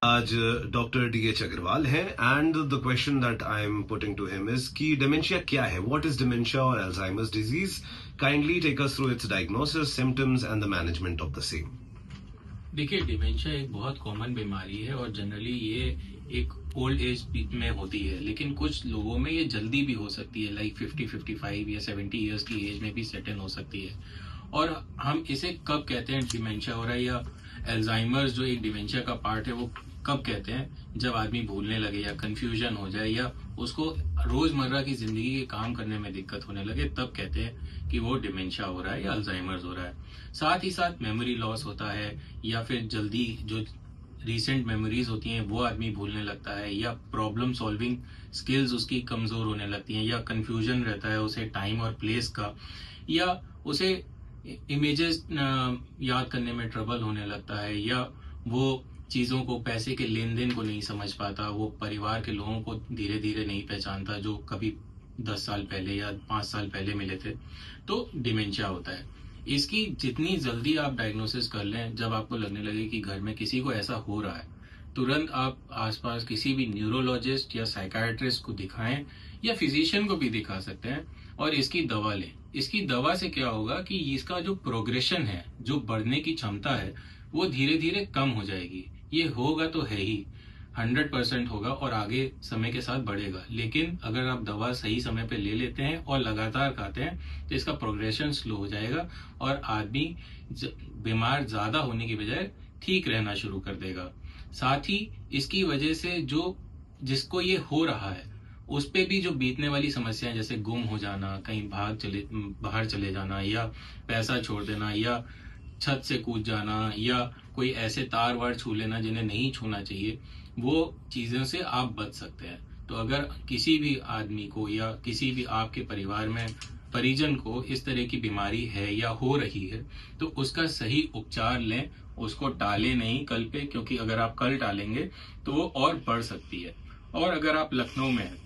आज doctor DH Agarwal हैं and the question that I am putting to him is कि dementia क्या है, व्हाट इज डिमेंशिया और Alzheimer's disease. Kindly take us through its diagnosis, symptoms and the management of the same. देखिए, dementia एक बहुत common बीमारी है और जनरली ये एक ओल्ड एज में होती है, लेकिन कुछ लोगों में ये जल्दी भी हो सकती है, लाइक 50, 55 या 70 इयर्स की एज में भी सेट इन हो सकती है। और हम इसे कब कहते हैं डिमेंशिया हो रहा है, या अल्जाइमर्स जो एक डिमेंशिया का पार्ट है वो कब कहते हैं, जब आदमी भूलने लगे या कंफ्यूजन हो जाए या उसको रोजमर्रा की जिंदगी के काम करने में दिक्कत होने लगे, तब कहते हैं कि वो डिमेंशिया हो रहा है या अल्जाइमर्स हो रहा है। साथ ही साथ मेमोरी लॉस होता है, या फिर जल्दी जो रीसेंट मेमोरीज होती हैं वो आदमी भूलने लगता है, या प्रॉब्लम सॉल्विंग स्किल्स उसकी कमजोर होने लगती हैं, या कंफ्यूजन रहता है उसे टाइम और प्लेस का, या उसे इमेजेस याद करने में ट्रबल होने लगता है, या वो चीजों को, पैसे के लेन देन को नहीं समझ पाता, वो परिवार के लोगों को धीरे धीरे नहीं पहचानता जो कभी 10 साल पहले या 5 साल पहले मिले थे। तो डिमेंशिया होता है। इसकी जितनी जल्दी आप डायग्नोसिस कर लें, जब आपको लगने लगे कि घर में किसी को ऐसा हो रहा है, तुरंत आप आसपास किसी भी न्यूरोलॉजिस्ट या साइकाइट्रिस्ट को दिखाएं, या फिजिशियन को भी दिखा सकते हैं, और इसकी दवा लें। इसकी दवा से क्या होगा कि इसका जो प्रोग्रेशन है, जो बढ़ने की क्षमता है, वो धीरे धीरे कम हो जाएगी। ये होगा तो है ही, 100% होगा और आगे समय के साथ बढ़ेगा। लेकिन अगर आप दवा सही समय पे ले लेते हैं और लगातार खाते हैं तो इसका प्रोग्रेशन स्लो हो जाएगा और आदमी बीमार ज्यादा होने की बजाय ठीक रहना शुरू कर देगा। साथ ही इसकी वजह से जो जिसको ये हो रहा है उस पे भी जो बीतने वाली समस्याएं, जैसे गुम हो जाना, कहीं बाहर चले जाना, या पैसा छोड़ देना, या छत से कूद जाना, या कोई ऐसे तार वार छू लेना जिन्हें नहीं छूना चाहिए, वो चीजों से आप बच सकते हैं। तो अगर किसी भी आदमी को या किसी भी आपके परिवार में परिजन को इस तरह की बीमारी है या हो रही है, तो उसका सही उपचार लें, उसको टालें नहीं कल पे, क्योंकि अगर आप कल टालेंगे तो वो और बढ़ सकती है। और अगर आप लखनऊ में हैं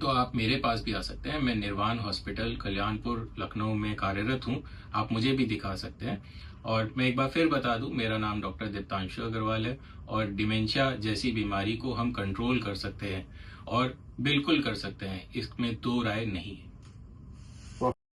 तो आप मेरे पास भी आ सकते हैं। मैं निर्वाण हॉस्पिटल कल्याणपुर लखनऊ में कार्यरत हूँ, आप मुझे भी दिखा सकते हैं। और मैं एक बार फिर बता दूं, मेरा नाम डॉक्टर दीप्तांशु अग्रवाल है, और डिमेंशिया जैसी बीमारी को हम कंट्रोल कर सकते हैं, और बिल्कुल कर सकते हैं, इसमें दो राय नहीं है।